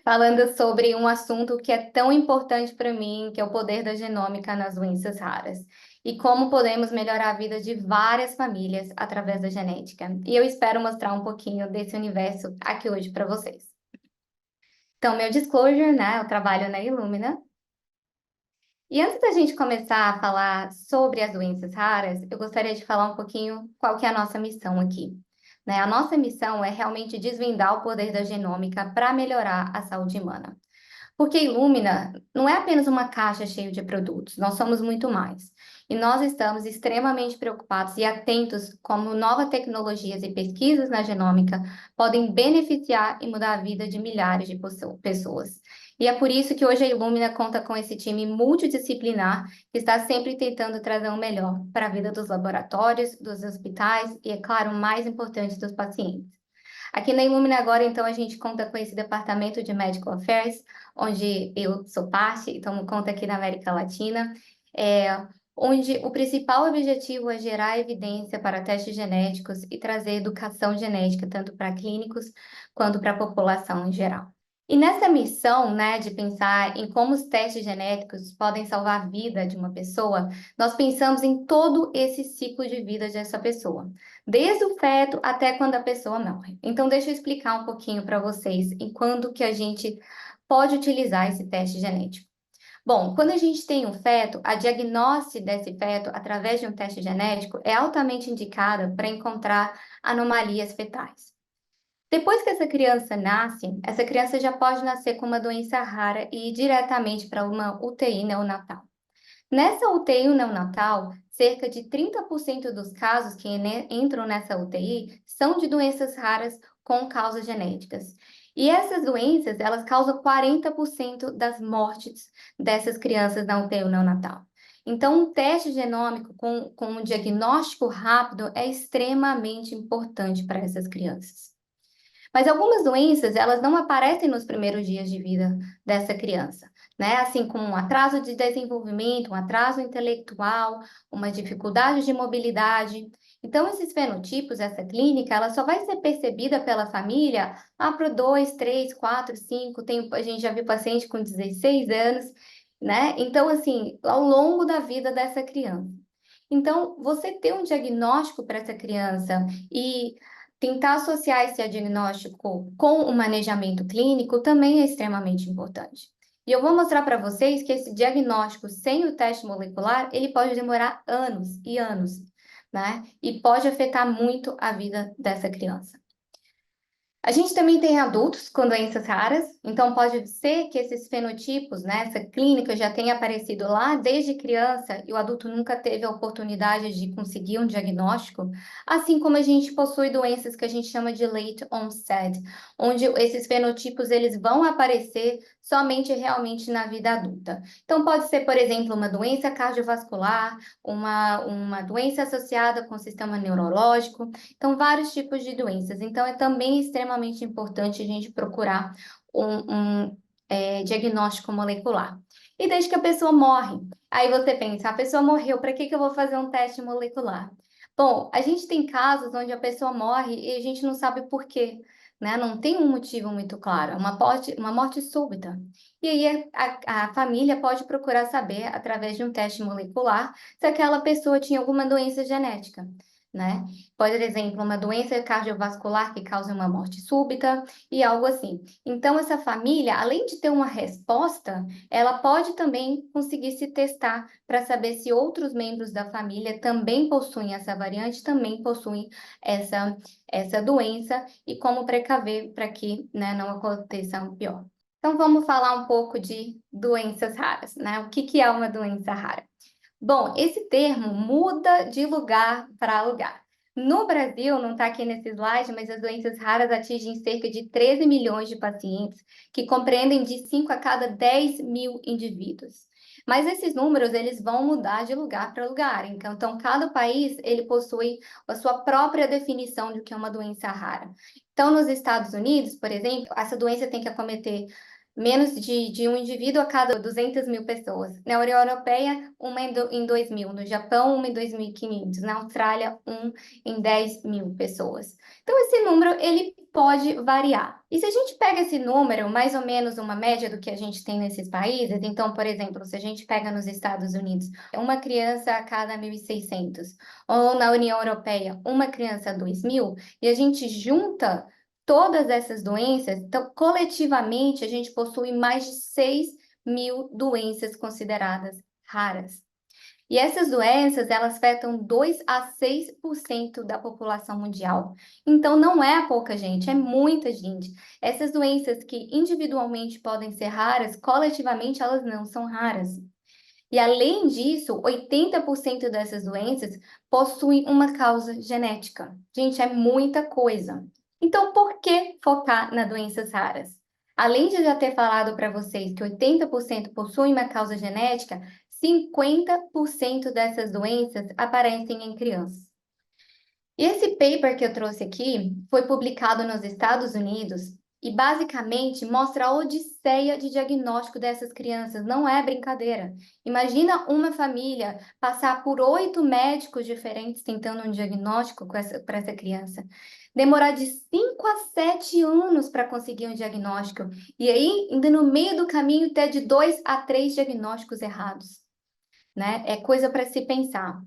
falando sobre um assunto que é tão importante para mim, que é o poder da genômica nas doenças raras. E como podemos melhorar a vida de várias famílias através da genética. E eu espero mostrar um pouquinho desse universo aqui hoje para vocês. Então, meu disclosure, né? Eu trabalho na Illumina. E antes da gente começar a falar sobre as doenças raras, eu gostaria de falar um pouquinho qual que é a nossa missão aqui. Né? A nossa missão é realmente desvendar o poder da genômica para melhorar a saúde humana. Porque Illumina não é apenas uma caixa cheia de produtos, nós somos muito mais. E nós estamos extremamente preocupados e atentos como novas tecnologias e pesquisas na genômica podem beneficiar e mudar a vida de milhares de pessoas. E é por isso que hoje a Illumina conta com esse time multidisciplinar que está sempre tentando trazer o melhor para a vida dos laboratórios, dos hospitais e, é claro, o mais importante, dos pacientes. Aqui na Illumina agora, então, a gente conta com esse departamento de Medical Affairs, onde eu sou parte e tomo conta aqui na América Latina, onde o principal objetivo é gerar evidência para testes genéticos e trazer educação genética, tanto para clínicos quanto para a população em geral. E nessa missão, né, de pensar em como os testes genéticos podem salvar a vida de uma pessoa, nós pensamos em todo esse ciclo de vida dessa pessoa, desde o feto até quando a pessoa morre. Então, deixa eu explicar um pouquinho para vocês em quando que a gente pode utilizar esse teste genético. Bom, quando a gente tem um feto, a diagnose desse feto através de um teste genético é altamente indicada para encontrar anomalias fetais. Depois que essa criança nasce, essa criança já pode nascer com uma doença rara e ir diretamente para uma UTI neonatal. Nessa UTI neonatal, cerca de 30% dos casos que entram nessa UTI são de doenças raras com causas genéticas. E essas doenças, elas causam 40% das dessas crianças na UTI neonatal. Então, um teste genômico com um diagnóstico rápido é extremamente importante para essas crianças. Mas algumas doenças, elas não aparecem nos primeiros dias de vida dessa criança, né? Assim como um atraso de desenvolvimento, um atraso intelectual, uma dificuldade de mobilidade. Então, esses fenotipos, essa clínica, ela só vai ser percebida pela família para 2, 3, 4, 5, a gente já viu paciente com 16 anos, né? Então, assim, ao longo da vida dessa criança. Então, você ter um diagnóstico para essa criança e tentar associar esse diagnóstico com o manejamento clínico também é extremamente importante. E eu vou mostrar para vocês que esse diagnóstico sem o teste molecular, ele pode demorar anos e anos, né? E pode afetar muito a vida dessa criança. A gente também tem adultos com doenças raras, então pode ser que esses fenotipos, né, essa clínica já tenha aparecido lá desde criança e o adulto nunca teve a oportunidade de conseguir um diagnóstico, assim como a gente possui doenças que a gente chama de late onset, onde esses fenotipos eles vão aparecer somente realmente na vida adulta. Então pode ser, por exemplo, uma doença cardiovascular, uma doença associada com o sistema neurológico, então, vários tipos de doenças. Então, é também extremamente importante a gente procurar um diagnóstico molecular. E desde que a pessoa morre, aí você pensa, a pessoa morreu, para que eu vou fazer um teste molecular? Bom, a gente tem casos onde a pessoa morre e a gente não sabe por quê, né? Não tem um motivo muito claro, é uma morte súbita. E aí a família pode procurar saber, através de um teste molecular, se aquela pessoa tinha alguma doença genética, né? Por exemplo, uma doença cardiovascular que causa uma morte súbita e algo assim. Então, essa família, além de ter uma resposta, ela pode também conseguir se testar para saber se outros membros da família também possuem essa variante, também possuem essa doença e como precaver para que, né, não aconteça um pior. Então, vamos falar um pouco de doenças raras, né? O que é uma doença rara? Bom, esse termo muda de lugar para lugar. No Brasil, não está aqui nesse slide, mas as doenças raras atingem cerca de 13 milhões de pacientes, que compreendem de 5 a cada 10 mil indivíduos. Mas esses números, eles vão mudar de lugar para lugar. Então, cada país, ele possui a sua própria definição de o que é uma doença rara. Então, nos Estados Unidos, por exemplo, essa doença tem que acometer menos de um indivíduo a cada 200 mil pessoas. Na União Europeia, uma em 2.000. No Japão, uma em 2.500. Na Austrália, um em 10 mil pessoas. Então, esse número, ele pode variar. E se a gente pega esse número, mais ou menos uma média do que a gente tem nesses países, então, por exemplo, se a gente pega nos Estados Unidos, uma criança a cada 1.600, ou na União Europeia, uma criança a 2.000, e a gente junta todas essas doenças, então, coletivamente, a gente possui mais de 6.000 doenças consideradas raras. E essas doenças, elas afetam 2 a 6% da população mundial. Então, não é pouca gente, é muita gente. Essas doenças que individualmente podem ser raras, coletivamente elas não são raras. E além disso, 80% dessas doenças possuem uma causa genética. Gente, é muita coisa. Então, por que focar nas doenças raras? Além de eu já ter falado para vocês que 80% possuem uma causa genética, 50% dessas doenças aparecem em crianças. E esse paper que eu trouxe aqui foi publicado nos Estados Unidos e basicamente mostra a odisseia de diagnóstico dessas crianças. Não é brincadeira. Imagina uma família passar por 8 médicos diferentes tentando um diagnóstico para essa criança. Demorar de 5 a 7 anos para conseguir um diagnóstico. E aí, ainda no meio do caminho, ter de 2 a 3 diagnósticos errados. Né? É coisa para se pensar.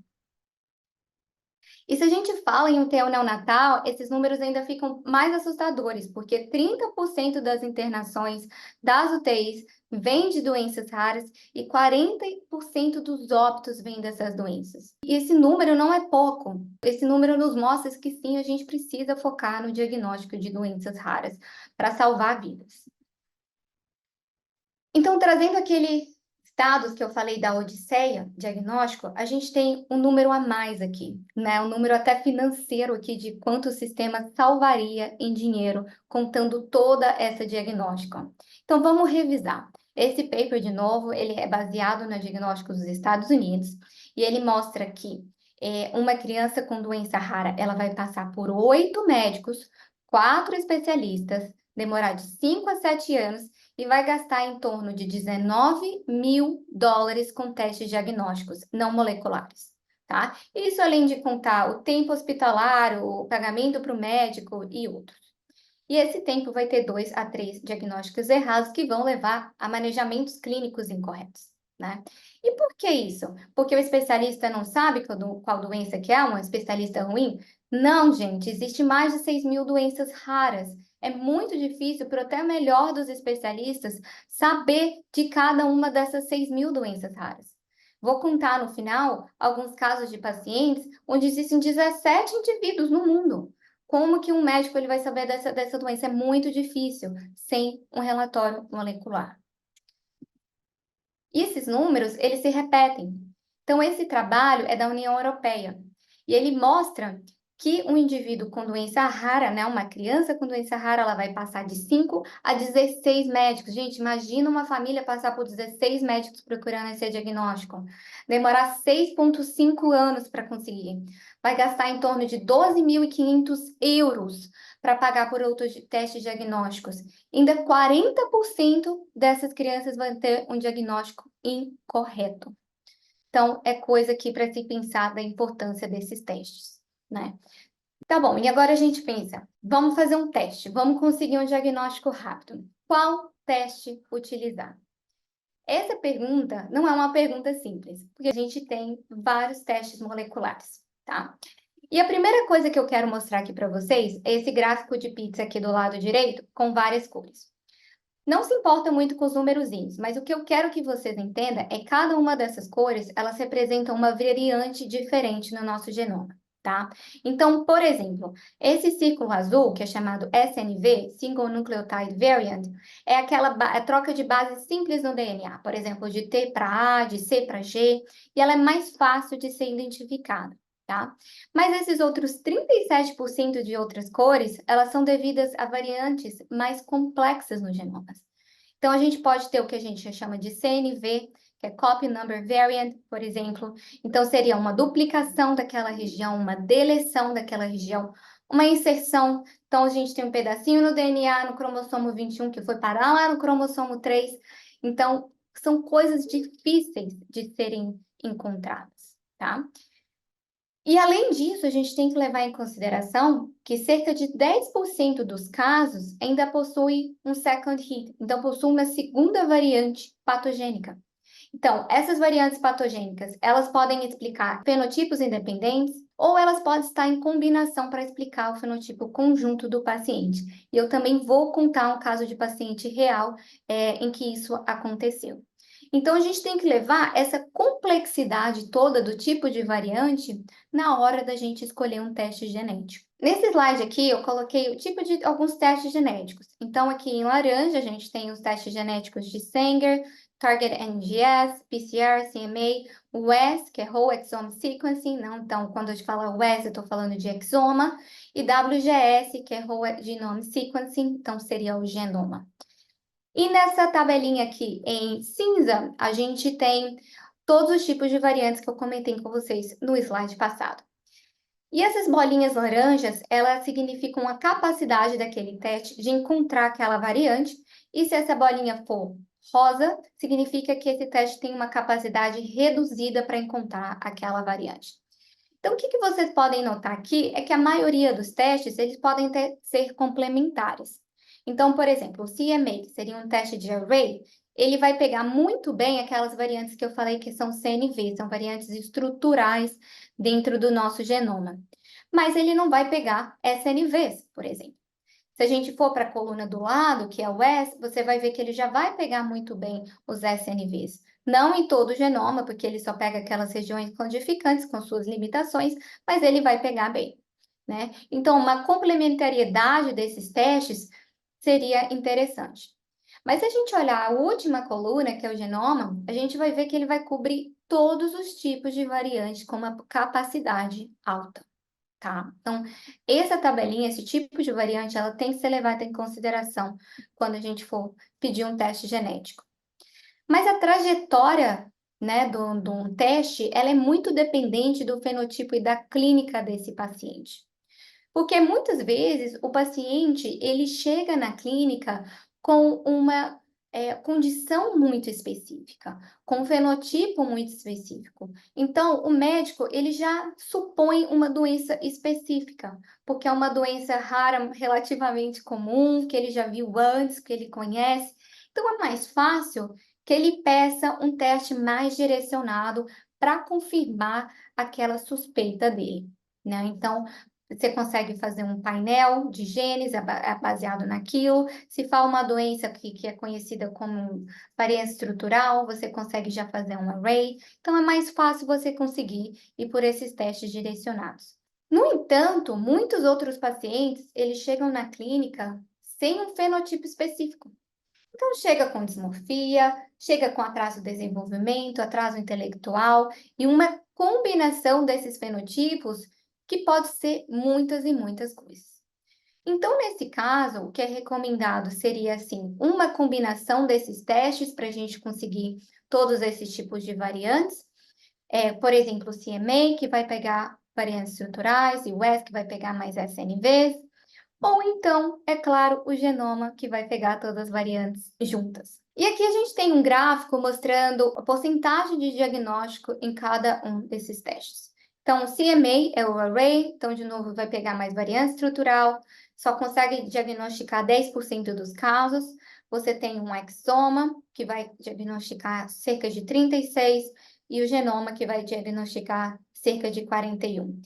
E se a gente fala em UTI neonatal, esses números ainda ficam mais assustadores, porque 30% das internações das UTIs vêm de doenças raras e 40% dos óbitos vêm dessas doenças. E esse número não é pouco. Esse número nos mostra que sim, a gente precisa focar no diagnóstico de doenças raras para salvar vidas. Então, trazendo aquele dados que eu falei da Odisseia diagnóstico, a gente tem um número a mais aqui, né? Um número até financeiro aqui de quanto o sistema salvaria em dinheiro, contando toda essa diagnóstico. Então, vamos revisar. Esse paper, de novo, ele é baseado no diagnóstico dos Estados Unidos e ele mostra que uma criança com doença rara, ela vai passar por 8 médicos, 4 especialistas, demorar de 5 a 7 anos e vai gastar em torno de $19.000 com testes diagnósticos não moleculares, tá? Isso além de contar o tempo hospitalar, o pagamento para o médico e outros. E esse tempo vai ter 2 a 3 diagnósticos errados que vão levar a manejamentos clínicos incorretos, né? E por que isso? Porque o especialista não sabe qual doença que é, um especialista ruim? Não, gente, existe mais de 6.000 doenças raras. É muito difícil para até o melhor dos especialistas saber de cada uma dessas 6.000 doenças raras. Vou contar no final alguns casos de pacientes onde existem 17 indivíduos no mundo. Como que um médico ele vai saber dessa doença? É muito difícil sem um relatório molecular. E esses números, eles se repetem. Então, esse trabalho é da União Europeia. E ele mostra que um indivíduo com doença rara, né, uma criança com doença rara, ela vai passar de 5 a 16 médicos. Gente, imagina uma família passar por 16 médicos procurando esse diagnóstico. Demorar 6,5 anos para conseguir. Vai gastar em torno de 12.500 euros para pagar por outros testes diagnósticos. Ainda 40% dessas crianças vão ter um diagnóstico incorreto. Então, é coisa aqui para se pensar da importância desses testes, né? Tá bom, e agora a gente pensa, vamos fazer um teste, vamos conseguir um diagnóstico rápido. Qual teste utilizar? Essa pergunta não é uma pergunta simples, porque a gente tem vários testes moleculares, tá? E a primeira coisa que eu quero mostrar aqui para vocês é esse gráfico de pizza aqui do lado direito, com várias cores. Não se importa muito com os numerozinhos, mas o que eu quero que vocês entendam é que cada uma dessas cores, elas representam uma variante diferente no nosso genoma, tá? Então, por exemplo, esse círculo azul, que é chamado SNV, Single Nucleotide Variant, é aquela troca de base simples no DNA, por exemplo, de T para A, de C para G, e ela é mais fácil de ser identificada. Tá? Mas esses outros 37% de outras cores, elas são devidas a variantes mais complexas no genoma. Então, a gente pode ter o que a gente chama de CNV, que é Copy Number Variant, por exemplo. Então, seria uma duplicação daquela região, uma deleção daquela região, uma inserção. Então, a gente tem um pedacinho no DNA, no cromossomo 21, que foi parar lá no cromossomo 3. Então, são coisas difíceis de serem encontradas, tá? E, além disso, a gente tem que levar em consideração que cerca de 10% dos casos ainda possui um second hit, então possui uma segunda variante patogênica. Então, essas variantes patogênicas, elas podem explicar fenotipos independentes ou elas podem estar em combinação para explicar o fenotipo conjunto do paciente. E eu também vou contar um caso de paciente real em que isso aconteceu. Então, a gente tem que levar essa complexidade toda do tipo de variante na hora da gente escolher um teste genético. Nesse slide aqui, eu coloquei o tipo de alguns testes genéticos. Então, aqui em laranja, a gente tem os testes genéticos de Sanger, Target NGS, PCR, CMA, WES, que é Whole Exome Sequencing, não? Então, quando a gente fala WES, eu estou falando de exoma, e WGS, que é Whole Genome Sequencing, então seria o genoma. E nessa tabelinha aqui em cinza, a gente tem todos os tipos de variantes que eu comentei com vocês no slide passado. E essas bolinhas laranjas, elas significam a capacidade daquele teste de encontrar aquela variante, e se essa bolinha for rosa, significa que esse teste tem uma capacidade reduzida para encontrar aquela variante. Então, o que vocês podem notar aqui é que a maioria dos testes, eles podem ser complementares. Então, por exemplo, o CMA, que seria um teste de array, ele vai pegar muito bem aquelas variantes que eu falei que são CNV, são variantes estruturais dentro do nosso genoma. Mas ele não vai pegar SNVs, por exemplo. Se a gente for para a coluna do lado, que é o S, você vai ver que ele já vai pegar muito bem os SNVs. Não em todo o genoma, porque ele só pega aquelas regiões codificantes com suas limitações, mas ele vai pegar bem, né? Então, uma complementariedade desses testes seria interessante. Mas se a gente olhar a última coluna, que é o genoma, a gente vai ver que ele vai cobrir todos os tipos de variantes com uma capacidade alta. Tá? Então, essa tabelinha, esse tipo de variante, ela tem que ser levada em consideração quando a gente for pedir um teste genético. Mas a trajetória, né, do teste, ela é muito dependente do fenotipo e da clínica desse paciente. Porque muitas vezes o paciente, ele chega na clínica com uma condição muito específica, com um fenotipo muito específico. Então, o médico, ele já supõe uma doença específica, porque é uma doença rara, relativamente comum, que ele já viu antes, que ele conhece. Então, é mais fácil que ele peça um teste mais direcionado para confirmar aquela suspeita dele, né? Então, você consegue fazer um painel de genes baseado naquilo. Se for uma doença que é conhecida como variância estrutural, você consegue já fazer um array. Então, é mais fácil você conseguir ir por esses testes direcionados. No entanto, muitos outros pacientes, eles chegam na clínica sem um fenotipo específico. Então, chega com dismorfia, chega com atraso de desenvolvimento, atraso intelectual e uma combinação desses fenotipos que pode ser muitas e muitas coisas. Então, nesse caso, o que é recomendado seria, assim, uma combinação desses testes para a gente conseguir todos esses tipos de variantes. Por exemplo, o CMA, que vai pegar variantes estruturais, e o WES, que vai pegar mais SNVs. Ou então, é claro, o genoma, que vai pegar todas as variantes juntas. E aqui a gente tem um gráfico mostrando a porcentagem de diagnóstico em cada um desses testes. Então, o CMA é o array, então, de novo, vai pegar mais variante estrutural, só consegue diagnosticar 10% dos casos. Você tem um exoma, que vai diagnosticar cerca de 36, e o genoma, que vai diagnosticar cerca de 41.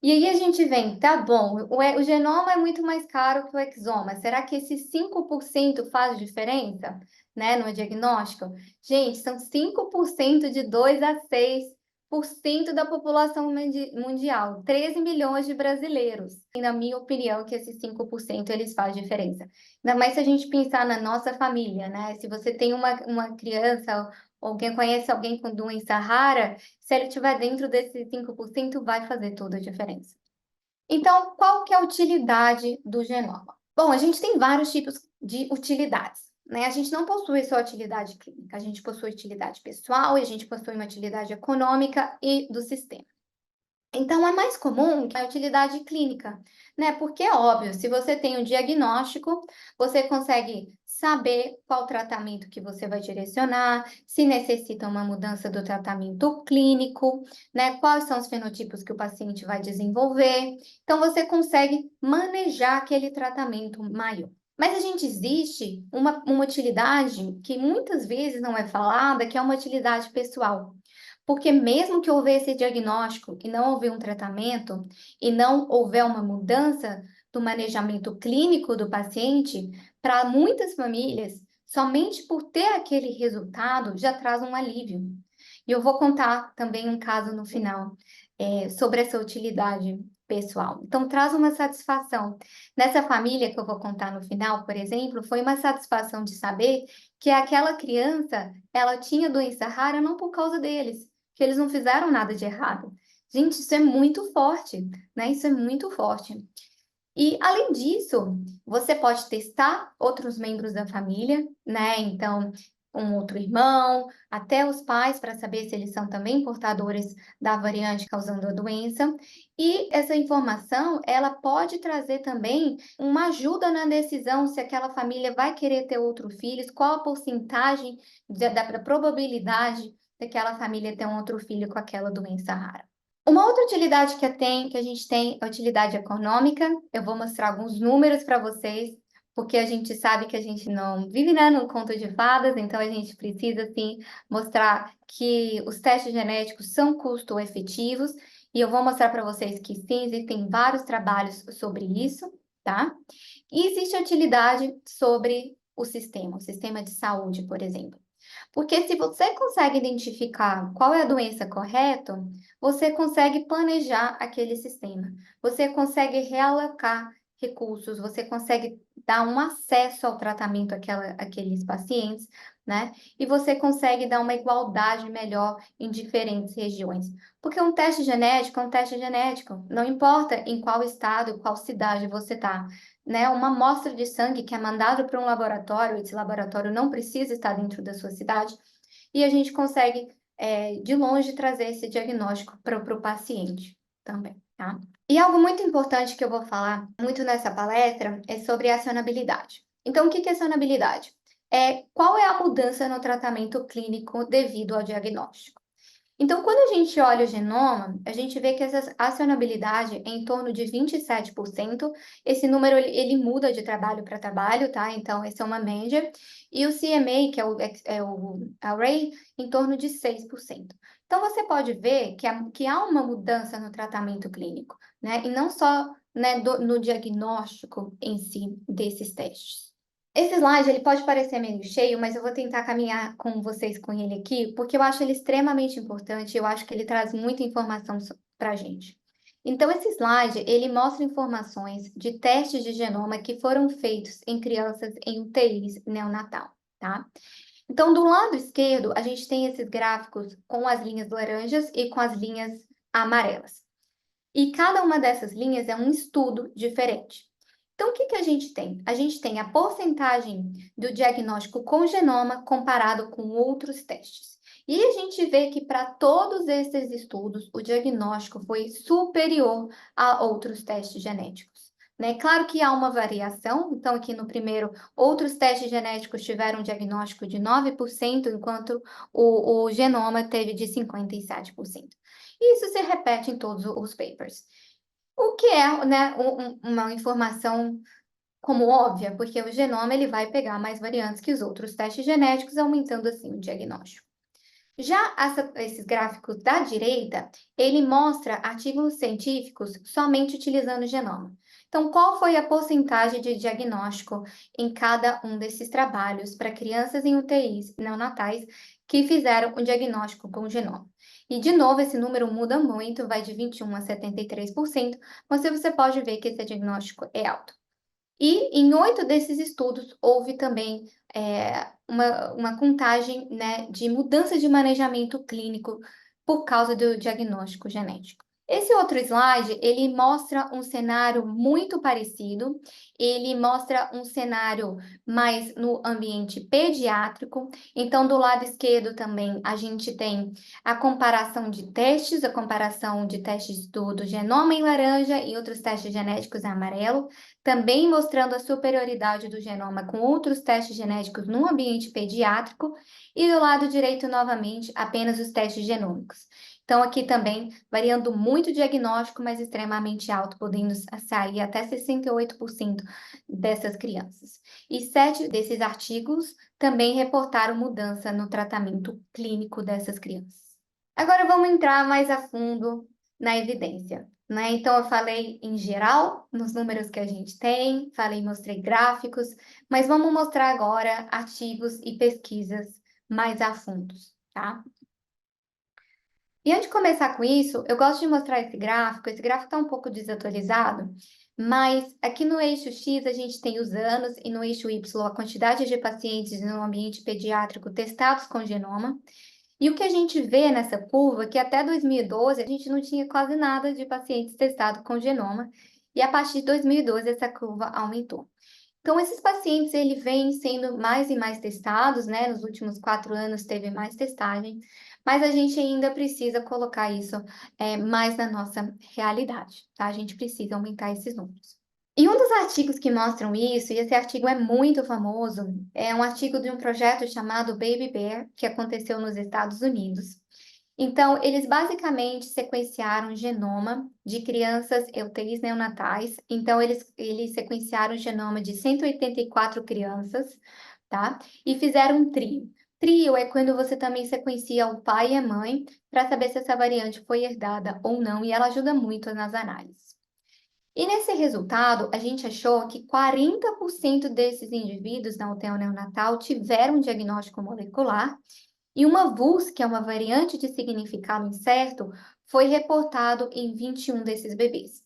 E aí a gente vem, tá bom, o genoma é muito mais caro que o exoma. Será que esses 5% faz diferença, né, no diagnóstico? Gente, são 5% de 2 a 6% da população mundial, 13 milhões de brasileiros. E na minha opinião, que esses 5% eles fazem diferença. Ainda mais se a gente pensar na nossa família, né? Se você tem uma criança, ou alguém conhece alguém com doença rara, se ele estiver dentro desses 5%, vai fazer toda a diferença. Então, qual que é a utilidade do genoma? Bom, a gente tem vários tipos de utilidades, né? A gente não possui só utilidade clínica, a gente possui utilidade pessoal e a gente possui uma utilidade econômica e do sistema. Então, é mais comum que a utilidade clínica, né? Porque é óbvio, se você tem um diagnóstico, você consegue saber qual tratamento que você vai direcionar, se necessita uma mudança do tratamento clínico, né? Quais são os fenotipos que o paciente vai desenvolver. Então, você consegue manejar aquele tratamento maior. Mas existe uma utilidade que muitas vezes não é falada, que é uma utilidade pessoal. Porque mesmo que houver esse diagnóstico e não houver um tratamento, e não houver uma mudança do manejamento clínico do paciente, para muitas famílias, somente por ter aquele resultado já traz um alívio. E eu vou contar também um caso no final, sobre essa utilidade pessoal. Então, traz uma satisfação. Nessa família que eu vou contar no final, por exemplo, foi uma satisfação de saber que aquela criança, ela tinha doença rara não por causa deles, que eles não fizeram nada de errado. Gente, isso é muito forte, né? Isso é muito forte. E, além disso, você pode testar outros membros da família, né? Então, um outro irmão, até os pais, para saber se eles são também portadores da variante causando a doença. E essa informação, ela pode trazer também uma ajuda na decisão se aquela família vai querer ter outro filho, qual a porcentagem da probabilidade daquela família ter um outro filho com aquela doença rara. Uma outra utilidade que a gente tem é a utilidade econômica. Eu vou mostrar alguns números para vocês, porque a gente sabe que a gente não vive, né, num conto de fadas, então a gente precisa, sim, mostrar que os testes genéticos são custo-efetivos, e eu vou mostrar para vocês que sim, existem vários trabalhos sobre isso, tá? E existe a utilidade sobre o sistema de saúde, por exemplo. Porque se você consegue identificar qual é a doença correta, você consegue planejar aquele sistema, você consegue realocar recursos, você consegue dar um acesso ao tratamento àqueles pacientes, né? E você consegue dar uma igualdade melhor em diferentes regiões. Porque um teste genético é um teste genético, não importa em qual estado, qual cidade você está, né? Uma amostra de sangue que é mandada para um laboratório, esse laboratório não precisa estar dentro da sua cidade, e a gente consegue, de longe, trazer esse diagnóstico para o paciente também, tá? E algo muito importante que eu vou falar muito nessa palestra é sobre acionabilidade. Então, o que é acionabilidade? Qual é a mudança no tratamento clínico devido ao diagnóstico? Então, quando a gente olha o genoma, a gente vê que essa acionabilidade é em torno de 27%. Esse número ele muda de trabalho para trabalho, tá? Então, essa é uma média. E o CMA, que é o array, em torno de 6%. Então, você pode ver que há uma mudança no tratamento clínico, né? E não só, né, no diagnóstico em si desses testes. Esse slide ele pode parecer meio cheio, mas eu vou tentar caminhar com vocês com ele aqui, porque eu acho ele extremamente importante, eu acho que ele traz muita informação para a gente. Então, esse slide, ele mostra informações de testes de genoma que foram feitos em crianças em UTIs neonatal, tá? Então, do lado esquerdo, a gente tem esses gráficos com as linhas laranjas e com as linhas amarelas. E cada uma dessas linhas é um estudo diferente. Então, o que a gente tem? A gente tem a porcentagem do diagnóstico com genoma comparado com outros testes. E a gente vê que para todos esses estudos, o diagnóstico foi superior a outros testes genéticos. Né? Claro que há uma variação, então aqui no primeiro, outros testes genéticos tiveram um diagnóstico de 9%, enquanto o genoma teve de 57%. E isso se repete em todos os papers. O que é, né, uma informação como óbvia, porque o genoma ele vai pegar mais variantes que os outros testes genéticos, aumentando assim o diagnóstico. Já esses gráficos da direita, ele mostra artigos científicos somente utilizando o genoma. Então, qual foi a porcentagem de diagnóstico em cada um desses trabalhos para crianças em UTIs neonatais que fizeram o diagnóstico com o genoma? E, de novo, esse número muda muito, vai de 21% a 73%, mas você pode ver que esse diagnóstico é alto. E em 8 desses estudos houve também uma contagem, né, de mudança de manejamento clínico por causa do diagnóstico genético. Esse outro slide, ele mostra um cenário muito parecido, ele mostra um cenário mais no ambiente pediátrico. Então, do lado esquerdo também, a gente tem a comparação de testes do genoma em laranja e outros testes genéticos em amarelo, também mostrando a superioridade do genoma com outros testes genéticos no ambiente pediátrico, e do lado direito, novamente, apenas os testes genômicos. Então, aqui também, variando muito o diagnóstico, mas extremamente alto, podendo sair até 68% dessas crianças. E 7 desses artigos também reportaram mudança no tratamento clínico dessas crianças. Agora vamos entrar mais a fundo na evidência, né? Então, eu falei em geral, nos números que a gente tem, mostrei gráficos, mas vamos mostrar agora artigos e pesquisas mais a fundo, tá? E antes de começar com isso, eu gosto de mostrar esse gráfico está um pouco desatualizado, mas aqui no eixo X a gente tem os anos e no eixo Y a quantidade de pacientes no ambiente pediátrico testados com genoma. E o que a gente vê nessa curva é que até 2012 a gente não tinha quase nada de pacientes testados com genoma, e a partir de 2012 essa curva aumentou. Então, esses pacientes, ele vêm sendo mais e mais testados, né? Nos últimos 4 anos teve mais testagem, mas a gente ainda precisa colocar isso mais na nossa realidade, tá? A gente precisa aumentar esses números. E um dos artigos que mostram isso, e esse artigo é muito famoso, é um artigo de um projeto chamado Baby Bear, que aconteceu nos Estados Unidos. Então, eles basicamente sequenciaram o genoma de crianças UTIs neonatais. Então, eles sequenciaram o genoma de 184 crianças, tá? E fizeram um trio. Trio é quando você também sequencia o pai e a mãe para saber se essa variante foi herdada ou não, e ela ajuda muito nas análises. E nesse resultado, a gente achou que 40% desses indivíduos na UTI neonatal tiveram um diagnóstico molecular e uma VUS, que é uma variante de significado incerto, foi reportado em 21 desses bebês.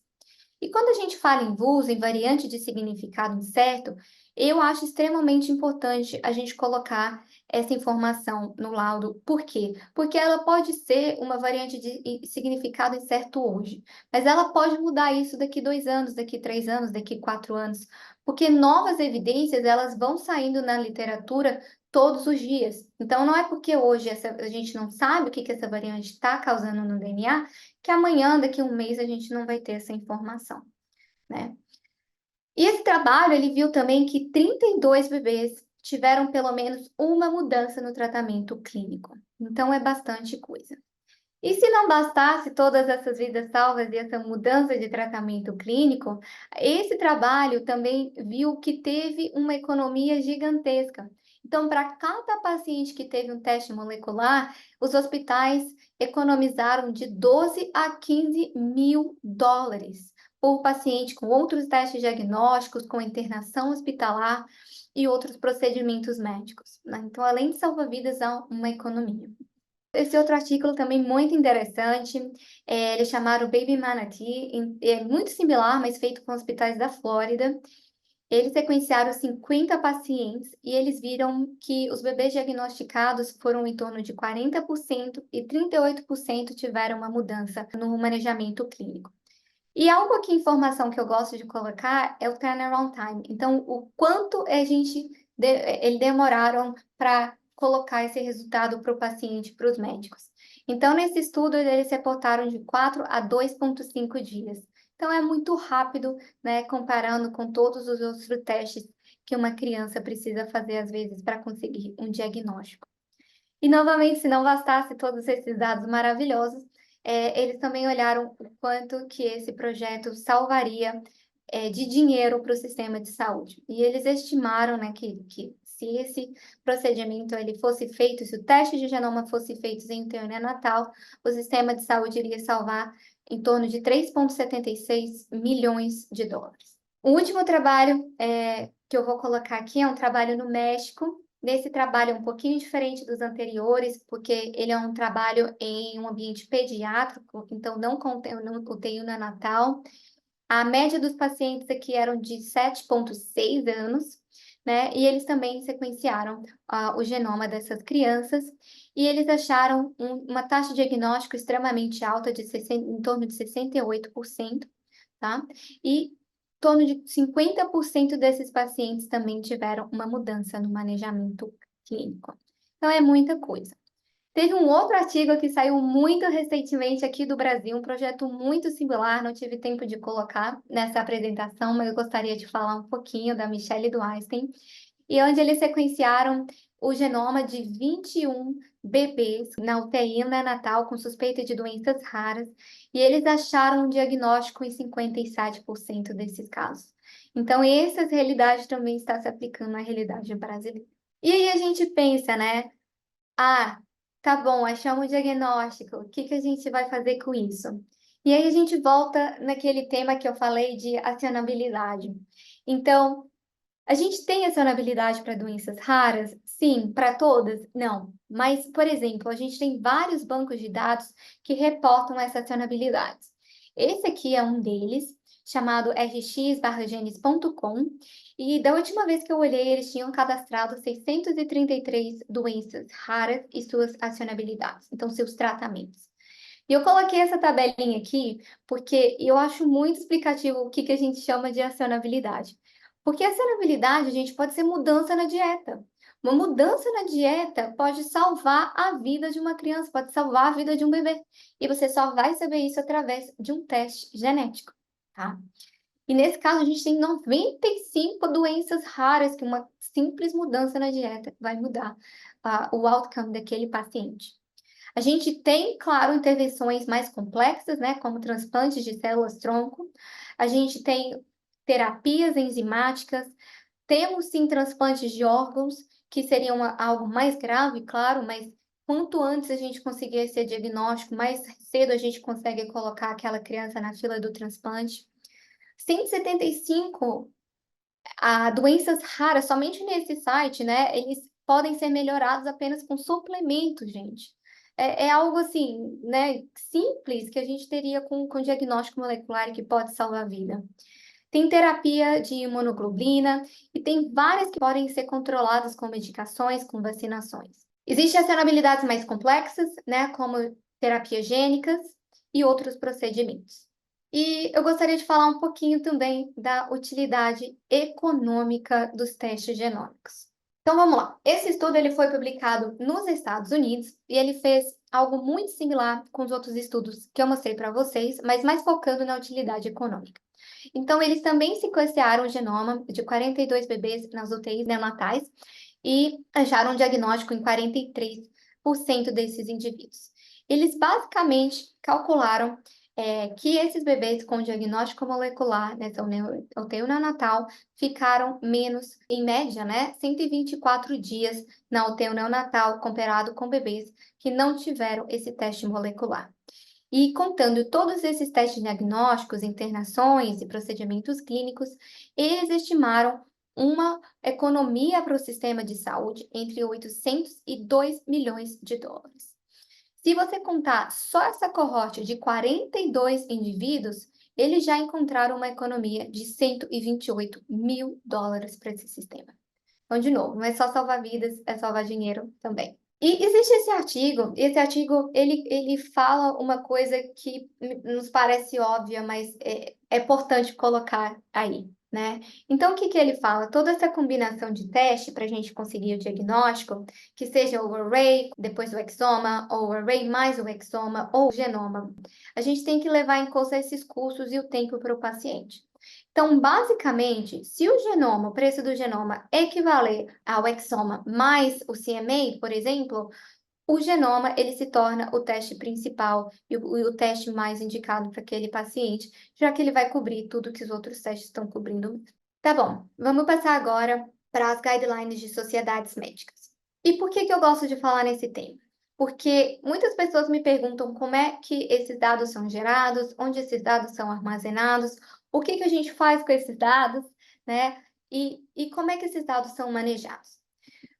E quando a gente fala em VUS, em variante de significado incerto, eu acho extremamente importante a gente colocar essa informação no laudo. Por quê? Porque ela pode ser uma variante de significado incerto hoje, mas ela pode mudar isso daqui 2 anos, daqui 3 anos, daqui 4 anos, porque novas evidências elas vão saindo na literatura todos os dias. Então, não é porque hoje a gente não sabe o que essa variante está causando no DNA, que amanhã, daqui a um mês, a gente não vai ter essa informação, né? E esse trabalho, ele viu também que 32 bebês tiveram pelo menos uma mudança no tratamento clínico. Então, é bastante coisa. E se não bastasse todas essas vidas salvas e essa mudança de tratamento clínico, esse trabalho também viu que teve uma economia gigantesca. Então, para cada paciente que teve um teste molecular, os hospitais economizaram de 12 a 15 mil dólares por paciente com outros testes diagnósticos, com internação hospitalar e outros procedimentos médicos, né? Então, além de salvar vidas, há uma economia. Esse outro artigo também muito interessante, eles chamaram Baby Manatee, é muito similar, mas feito com hospitais da Flórida. Eles sequenciaram 50 pacientes e eles viram que os bebês diagnosticados foram em torno de 40% e 38% tiveram uma mudança no manejamento clínico. E algo aqui, informação que eu gosto de colocar é o turnaround time. Então, o quanto eles demoraram para colocar esse resultado para o paciente, para os médicos. Então, nesse estudo, eles reportaram de 4 a 2,5 dias. Então, é muito rápido, né, comparando com todos os outros testes que uma criança precisa fazer, às vezes, para conseguir um diagnóstico. E, novamente, se não bastasse todos esses dados maravilhosos, eles também olharam o quanto que esse projeto salvaria de dinheiro para o sistema de saúde. E eles estimaram, né, que se esse procedimento ele fosse feito, se o teste de genoma fosse feito em UTI neonatal, o sistema de saúde iria salvar em torno de 3,76 milhões de dólares. O último trabalho que eu vou colocar aqui é um trabalho no México. Nesse trabalho é um pouquinho diferente dos anteriores, porque ele é um trabalho em um ambiente pediátrico, então não contém UTI neonatal. A média dos pacientes aqui eram de 7,6 anos. né? E eles também sequenciaram o genoma dessas crianças e eles acharam uma taxa de diagnóstico extremamente alta, em torno de 68%, tá? E em torno de 50% desses pacientes também tiveram uma mudança no manejamento clínico. Então, é muita coisa. Teve um outro artigo que saiu muito recentemente aqui do Brasil, um projeto muito similar, não tive tempo de colocar nessa apresentação, mas eu gostaria de falar um pouquinho da Michelle e do Einstein, e onde eles sequenciaram o genoma de 21 bebês na UTI neonatal com suspeita de doenças raras, e eles acharam um diagnóstico em 57% desses casos. Então, essa realidade também está se aplicando na realidade brasileira. E aí a gente pensa, né? Ah, tá bom, achamos o diagnóstico. O que que a gente vai fazer com isso? E aí a gente volta naquele tema que eu falei de acionabilidade. Então, a gente tem acionabilidade para doenças raras? Sim. Para todas? Não. Mas, por exemplo, a gente tem vários bancos de dados que reportam essa acionabilidade. Esse aqui é um deles, chamado rx-genes.com, e da última vez que eu olhei, eles tinham cadastrado 633 doenças raras e suas acionabilidades, então seus tratamentos. E eu coloquei essa tabelinha aqui porque eu acho muito explicativo o que que a gente chama de acionabilidade. Porque acionabilidade, gente, pode ser mudança na dieta. Uma mudança na dieta pode salvar a vida de uma criança, pode salvar a vida de um bebê. E você só vai saber isso através de um teste genético, tá? E nesse caso, a gente tem 95 doenças raras que uma simples mudança na dieta vai mudar o outcome daquele paciente. A gente tem, claro, intervenções mais complexas, né, como transplantes de células-tronco. A gente tem terapias enzimáticas, temos sim transplantes de órgãos, que seriam algo mais grave, claro, mas quanto antes a gente conseguir esse diagnóstico, mais cedo a gente consegue colocar aquela criança na fila do transplante. 175 doenças raras, somente nesse site, né? Eles podem ser melhorados apenas com suplementos, gente. É algo assim, né? Simples que a gente teria com diagnóstico molecular que pode salvar a vida. Tem terapia de imunoglobulina e tem várias que podem ser controladas com medicações, com vacinações. Existem acionabilidades mais complexas, né? Como terapias gênicas e outros procedimentos. E eu gostaria de falar um pouquinho também da utilidade econômica dos testes genômicos. Então vamos lá. Esse estudo ele foi publicado nos Estados Unidos e ele fez algo muito similar com os outros estudos que eu mostrei para vocês, mas mais focando na utilidade econômica. Então eles também sequenciaram o genoma de 42 bebês nas UTIs neonatais e acharam um diagnóstico em 43% desses indivíduos. Eles basicamente calcularam que esses bebês com diagnóstico molecular nessa UTI neonatal ficaram menos, em média, né, 124 dias na UTI neonatal comparado com bebês que não tiveram esse teste molecular. E contando todos esses testes diagnósticos, internações e procedimentos clínicos, eles estimaram uma economia para o sistema de saúde entre 800 e 2 milhões de dólares. Se você contar só essa coorte de 42 indivíduos, eles já encontraram uma economia de 128 mil dólares para esse sistema. Então, de novo, não é só salvar vidas, é salvar dinheiro também. E existe esse artigo ele fala uma coisa que nos parece óbvia, mas é importante colocar aí, né? Então, o que que ele fala? Toda essa combinação de teste para a gente conseguir o diagnóstico, que seja o array, depois o exoma, ou o array mais o exoma, ou o genoma, a gente tem que levar em conta esses custos e o tempo para o paciente. Então, basicamente, se o preço do genoma equivaler ao exoma mais o CMA, por exemplo, o genoma ele se torna o teste principal e o teste mais indicado para aquele paciente, já que ele vai cobrir tudo que os outros testes estão cobrindo. Tá bom, vamos passar agora para as guidelines de sociedades médicas. E por que que eu gosto de falar nesse tema? Porque muitas pessoas me perguntam como é que esses dados são gerados, onde esses dados são armazenados, o que que a gente faz com esses dados, né? E como é que esses dados são manejados?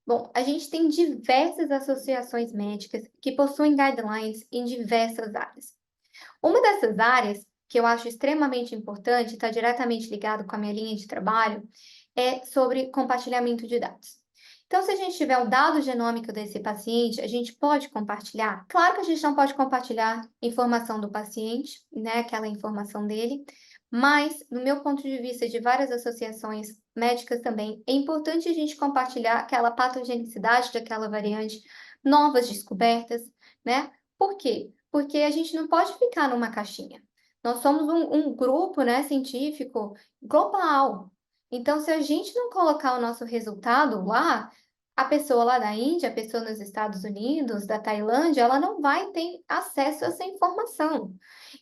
Bom, a gente tem diversas associações médicas que possuem guidelines em diversas áreas. Uma dessas áreas, que eu acho extremamente importante, está diretamente ligado com a minha linha de trabalho, é sobre compartilhamento de dados. Então, se a gente tiver o dado genômico desse paciente, a gente pode compartilhar? Claro que a gente não pode compartilhar informação do paciente, né, aquela informação dele, mas, no meu ponto de vista, de várias associações médicas também, é importante a gente compartilhar aquela patogenicidade daquela variante, novas descobertas, né? Por quê? Porque a gente não pode ficar numa caixinha. Nós somos um grupo, né, científico global. Então, se a gente não colocar o nosso resultado lá, a pessoa lá da Índia, a pessoa nos Estados Unidos, da Tailândia, ela não vai ter acesso a essa informação.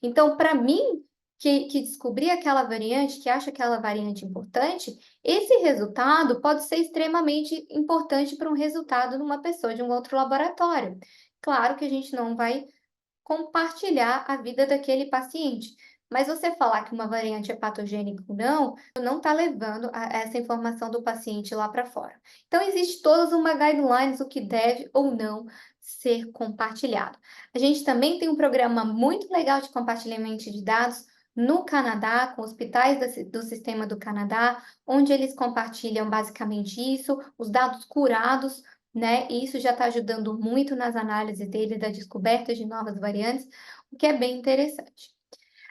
Então, para mim, que descobri aquela variante, que acha aquela variante importante, esse resultado pode ser extremamente importante para um resultado numa pessoa de um outro laboratório. Claro que a gente não vai compartilhar a vida daquele paciente. Mas você falar que uma variante é patogênica ou não está levando essa informação do paciente lá para fora. Então, existe todas uma guidelines, o que deve ou não ser compartilhado. A gente também tem um programa muito legal de compartilhamento de dados no Canadá, com hospitais do sistema do Canadá, onde eles compartilham basicamente isso, os dados curados, né? E isso já está ajudando muito nas análises dele da descoberta de novas variantes, o que é bem interessante.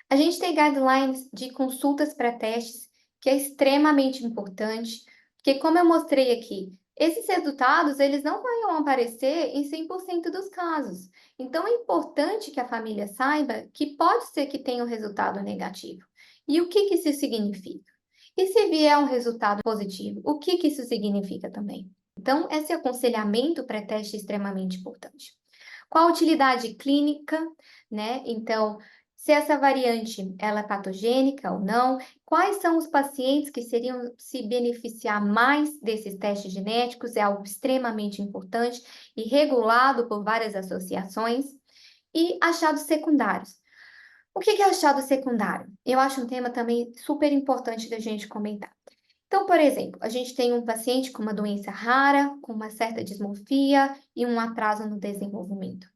A gente tem guidelines de consultas pré-testes, que é extremamente importante, porque como eu mostrei aqui, esses resultados eles não vão aparecer em 100% dos casos. Então é importante que a família saiba que pode ser que tenha um resultado negativo. E o que isso significa? E se vier um resultado positivo, o que isso significa também? Então, esse aconselhamento pré-teste é extremamente importante. Qual a utilidade clínica, né? Então, se essa variante ela é patogênica ou não, quais são os pacientes que seriam se beneficiar mais desses testes genéticos, é algo extremamente importante e regulado por várias associações, e achados secundários. O que é achado secundário? Eu acho um tema também super importante da gente comentar. Então, por exemplo, a gente tem um paciente com uma doença rara, com uma certa dismorfia e um atraso no desenvolvimento.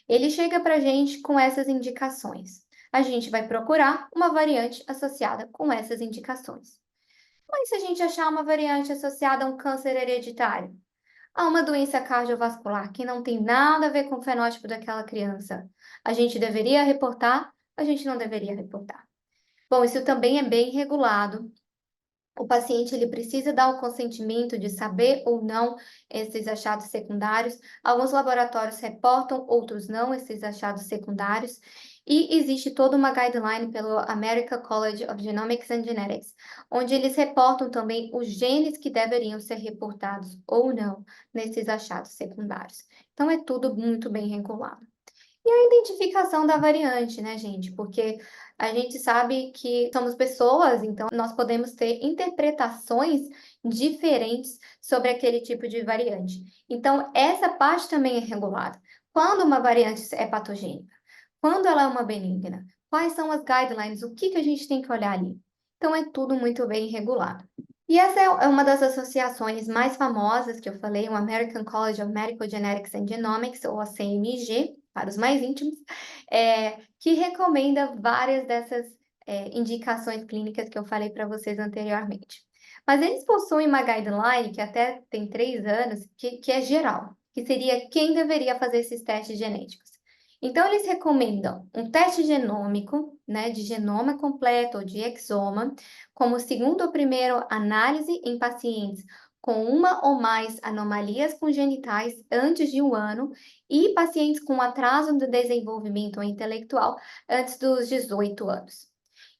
Ele chega para a gente com essas indicações. A gente vai procurar uma variante associada com essas indicações. Mas se a gente achar uma variante associada a um câncer hereditário, a uma doença cardiovascular que não tem nada a ver com o fenótipo daquela criança, a gente deveria reportar? A gente não deveria reportar. Bom, isso também é bem regulado. O paciente ele precisa dar o consentimento de saber ou não esses achados secundários. Alguns laboratórios reportam, outros não, esses achados secundários. E existe toda uma guideline pelo American College of Genomics and Genetics, onde eles reportam também os genes que deveriam ser reportados ou não nesses achados secundários. Então, é tudo muito bem regulado. E a identificação da variante, né, gente? Porque a gente sabe que somos pessoas, então nós podemos ter interpretações diferentes sobre aquele tipo de variante. Então, essa parte também é regulada. Quando uma variante é patogênica? Quando ela é uma benigna? Quais são as guidelines? O que a gente tem que olhar ali? Então, é tudo muito bem regulado. E essa é uma das associações mais famosas que eu falei, o American College of Medical Genetics and Genomics, ou a CMG, para os mais íntimos, que recomenda várias dessas indicações clínicas que eu falei para vocês anteriormente. Mas eles possuem uma guideline que até tem 3 anos, que é geral, que seria quem deveria fazer esses testes genéticos. Então, eles recomendam um teste genômico, né, de genoma completo ou de exoma, como segunda ou primeira análise em pacientes com uma ou mais anomalias congenitais antes de 1 ano e pacientes com atraso no desenvolvimento intelectual antes dos 18 anos.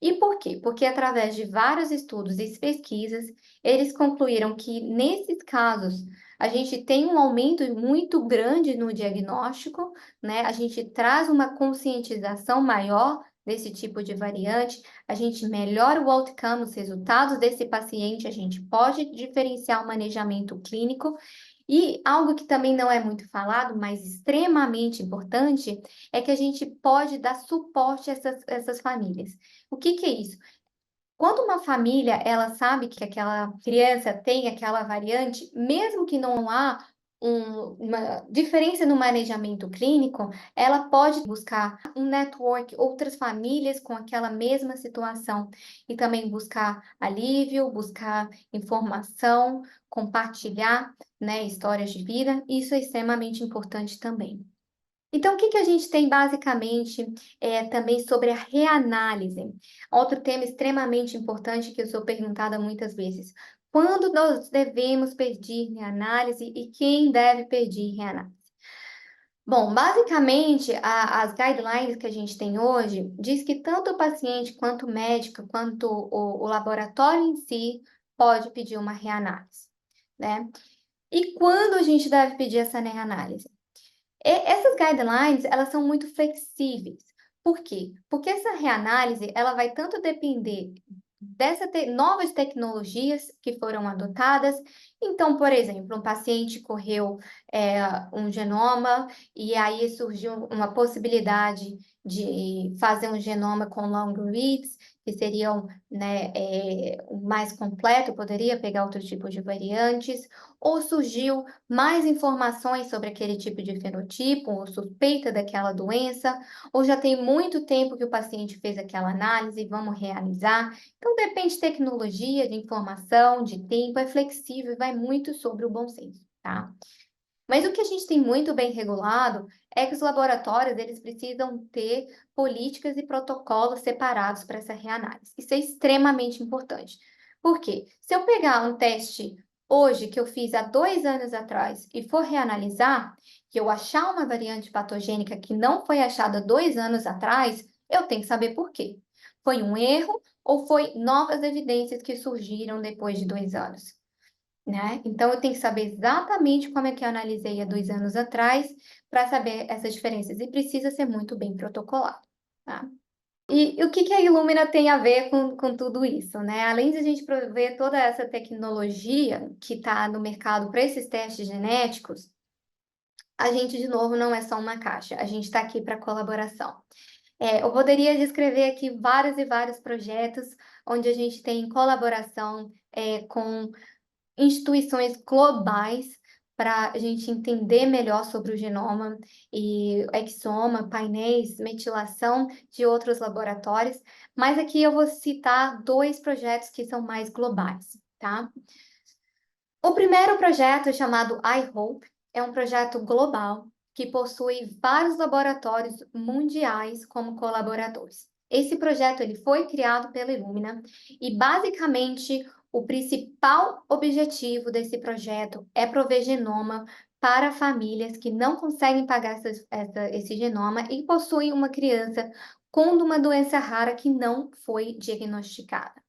E por quê? Porque através de vários estudos e pesquisas, eles concluíram que nesses casos a gente tem um aumento muito grande no diagnóstico, né? A gente traz uma conscientização maior desse tipo de variante, a gente melhora o outcome, os resultados desse paciente, a gente pode diferenciar o manejamento clínico. E algo que também não é muito falado, mas extremamente importante, é que a gente pode dar suporte a essas famílias. O que é isso? Quando uma família ela sabe que aquela criança tem aquela variante, mesmo que não há uma diferença no manejamento clínico, ela pode buscar um network, outras famílias com aquela mesma situação, e também buscar alívio, buscar informação, compartilhar, né, histórias de vida. Isso é extremamente importante também. Então, o que que a gente tem basicamente também sobre a reanálise? Outro tema extremamente importante que eu sou perguntada muitas vezes. Quando nós devemos pedir reanálise e quem deve pedir reanálise? Bom, basicamente, as guidelines que a gente tem hoje diz que tanto o paciente quanto o médico, quanto o laboratório em si pode pedir uma reanálise, né? E quando a gente deve pedir essa reanálise? Essas guidelines, elas são muito flexíveis. Por quê? Porque essa reanálise, ela vai tanto depender novas tecnologias que foram adotadas. Então, por exemplo, um paciente correu um genoma e aí surgiu uma possibilidade de fazer um genoma com long reads, que seriam, né, o mais completo, poderia pegar outros tipos de variantes, ou surgiu mais informações sobre aquele tipo de fenotipo, ou suspeita daquela doença, ou já tem muito tempo que o paciente fez aquela análise, vamos realizar. Então, depende de tecnologia, de informação, de tempo, é flexível e vai muito sobre o bom senso, tá? Mas o que a gente tem muito bem regulado é que os laboratórios, eles precisam ter políticas e protocolos separados para essa reanálise. Isso é extremamente importante. Por quê? Se eu pegar um teste hoje que eu fiz há 2 anos atrás e for reanalisar, que eu achar uma variante patogênica que não foi achada 2 anos atrás, eu tenho que saber por quê. Foi um erro ou foi novas evidências que surgiram depois de 2 anos? Né? Então, eu tenho que saber exatamente como é que eu analisei há 2 anos atrás para saber essas diferenças e precisa ser muito bem protocolado, tá? E o que que a Illumina tem a ver com tudo isso, né? Além de a gente prover toda essa tecnologia que está no mercado para esses testes genéticos, a gente, de novo, não é só uma caixa, a gente está aqui para colaboração. Eu poderia descrever aqui vários e vários projetos onde a gente tem colaboração com instituições globais para a gente entender melhor sobre o genoma e exoma, painéis, metilação de outros laboratórios, mas aqui eu vou citar 2 projetos que são mais globais, tá? O primeiro projeto, chamado iHope, é um projeto global que possui vários laboratórios mundiais como colaboradores. Esse projeto ele foi criado pela Illumina e, basicamente, o principal objetivo desse projeto é prover genoma para famílias que não conseguem pagar esse genoma e possuem uma criança com uma doença rara que não foi diagnosticada.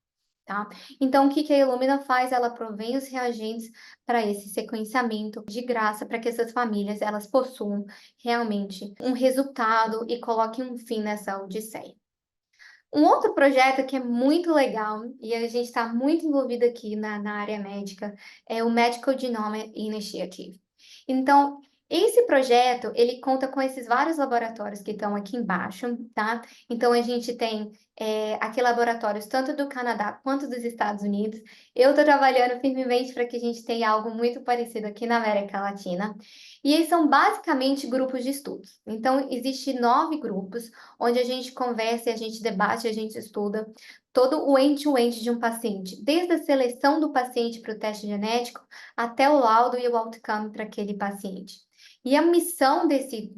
Tá? Então, o que que a Illumina faz? Ela provém os reagentes para esse sequenciamento de graça, para que essas famílias elas possuam realmente um resultado e coloquem um fim nessa odisseia. Um outro projeto que é muito legal, e a gente está muito envolvido aqui na área médica, é o Medical Genome Initiative. Então, esse projeto, ele conta com esses vários laboratórios que estão aqui embaixo, tá? Então, a gente tem aqui laboratórios tanto do Canadá quanto dos Estados Unidos. Eu estou trabalhando firmemente para que a gente tenha algo muito parecido aqui na América Latina. E eles são basicamente grupos de estudos. Então, existem 9 grupos, onde a gente conversa, a gente debate, a gente estuda todo o end-to-end de um paciente, desde a seleção do paciente para o teste genético até o laudo e o outcome para aquele paciente. E a missão desse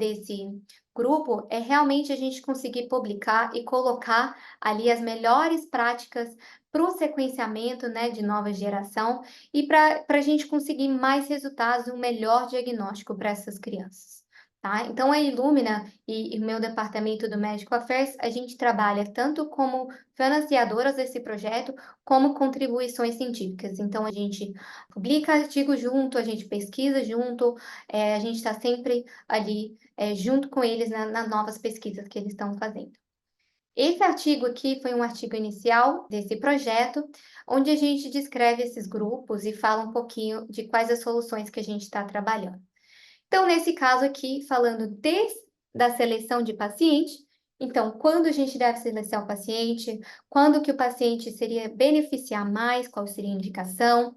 grupo é realmente a gente conseguir publicar e colocar ali as melhores práticas para o sequenciamento, né, de nova geração e para a gente conseguir mais resultados e um melhor diagnóstico para essas crianças. Tá? Então, a Illumina e o meu departamento do Medical Affairs, a gente trabalha tanto como financiadoras desse projeto, como contribuições científicas. Então, a gente publica artigos junto, a gente pesquisa junto, a gente está sempre ali junto com eles nas novas pesquisas que eles estão fazendo. Esse artigo aqui foi um artigo inicial desse projeto, onde a gente descreve esses grupos e fala um pouquinho de quais as soluções que a gente está trabalhando. Então, nesse caso aqui, falando da seleção de paciente, então, quando a gente deve selecionar o paciente, quando que o paciente seria beneficiar mais, qual seria a indicação,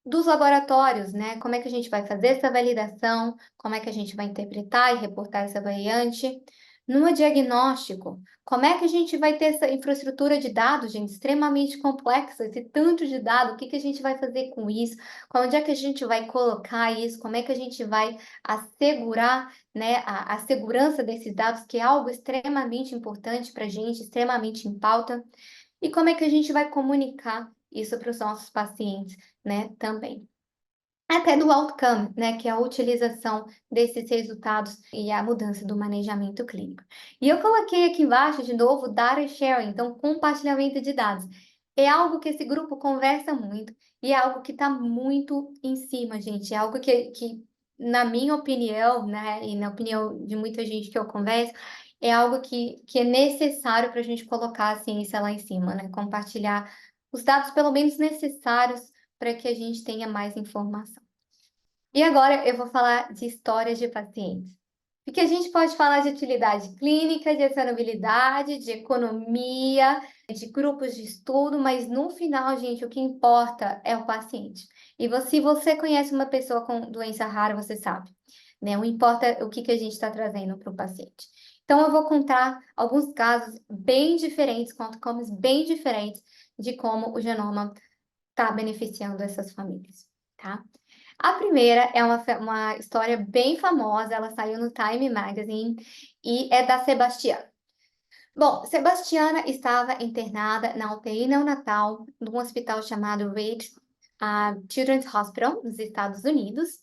dos laboratórios, né? Como é que a gente vai fazer essa validação, como é que a gente vai interpretar e reportar essa variante. No diagnóstico, como é que a gente vai ter essa infraestrutura de dados, gente, extremamente complexa, esse tanto de dado, o que que a gente vai fazer com isso? Onde é que a gente vai colocar isso? Como é que a gente vai assegurar, né, a segurança desses dados, que é algo extremamente importante para a gente, extremamente em pauta? E como é que a gente vai comunicar isso para os nossos pacientes, né, também? Até do outcome, né, que é a utilização desses resultados e a mudança do manejamento clínico. E eu coloquei aqui embaixo, de novo, data sharing, então compartilhamento de dados. É algo que esse grupo conversa muito e é algo que está muito em cima, gente. É algo que, na minha opinião, né, e na opinião de muita gente que eu converso, é algo que é necessário para a gente colocar a ciência lá em cima, né? Compartilhar os dados, pelo menos necessários, para que a gente tenha mais informação. E agora eu vou falar de histórias de pacientes. Porque a gente pode falar de utilidade clínica, de acionabilidade, de economia, de grupos de estudo, mas no final, gente, o que importa é o paciente. E se você conhece uma pessoa com doença rara, você sabe, né? Não importa o que a gente está trazendo para o paciente. Então, eu vou contar alguns casos bem diferentes, com outcomes bem diferentes de como o genoma está beneficiando essas famílias, tá? A primeira é uma história bem famosa, ela saiu no Time Magazine e é da Sebastiana. Bom, Sebastiana estava internada na UTI neonatal de um hospital chamado Reed Children's Hospital, nos Estados Unidos,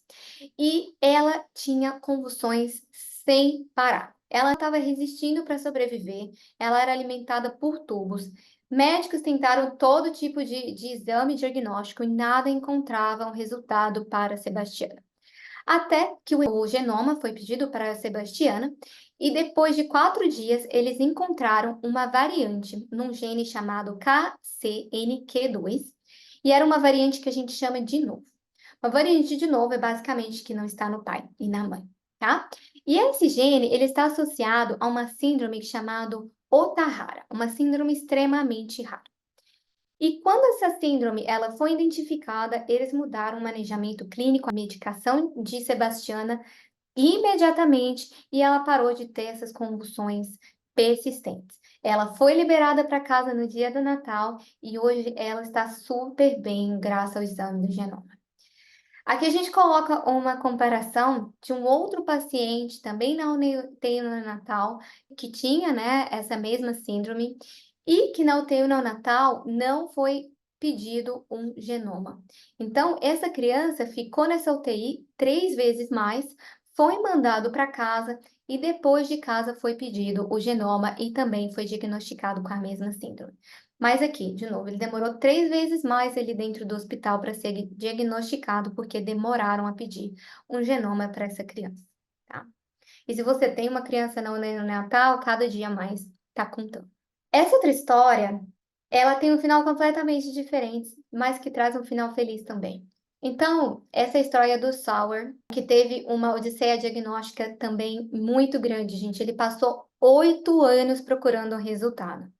e ela tinha convulsões sem parar. Ela estava resistindo para sobreviver, ela era alimentada por tubos. Médicos tentaram todo tipo de exame diagnóstico e nada encontravam resultado para Sebastiana. Até que o genoma foi pedido para a Sebastiana, e depois de 4 dias, eles encontraram uma variante num gene chamado KCNQ2, e era uma variante que a gente chama de novo. Uma variante de novo é basicamente que não está no pai e na mãe, tá? E esse gene, ele está associado a uma síndrome chamada Ohtahara, uma síndrome extremamente rara. E quando essa síndrome ela foi identificada, eles mudaram o manejamento clínico, a medicação de Sebastiana imediatamente e ela parou de ter essas convulsões persistentes. Ela foi liberada para casa no dia do Natal e hoje ela está super bem graças ao exame do genoma. Aqui a gente coloca uma comparação de um outro paciente, também na UTI neonatal, que tinha, né, essa mesma síndrome, e que na UTI neonatal não foi pedido um genoma. Então, essa criança ficou nessa UTI 3 vezes mais, foi mandado para casa e depois de casa foi pedido o genoma e também foi diagnosticado com a mesma síndrome. Mas aqui, de novo, ele demorou 3 vezes mais ali dentro do hospital para ser diagnosticado, porque demoraram a pedir um genoma para essa criança, tá? E se você tem uma criança não neonatal, cada dia mais está contando. Essa outra história, ela tem um final completamente diferente, mas que traz um final feliz também. Então, essa história do Sauer, que teve uma odisseia diagnóstica também muito grande, gente. Ele passou 8 anos procurando um resultado.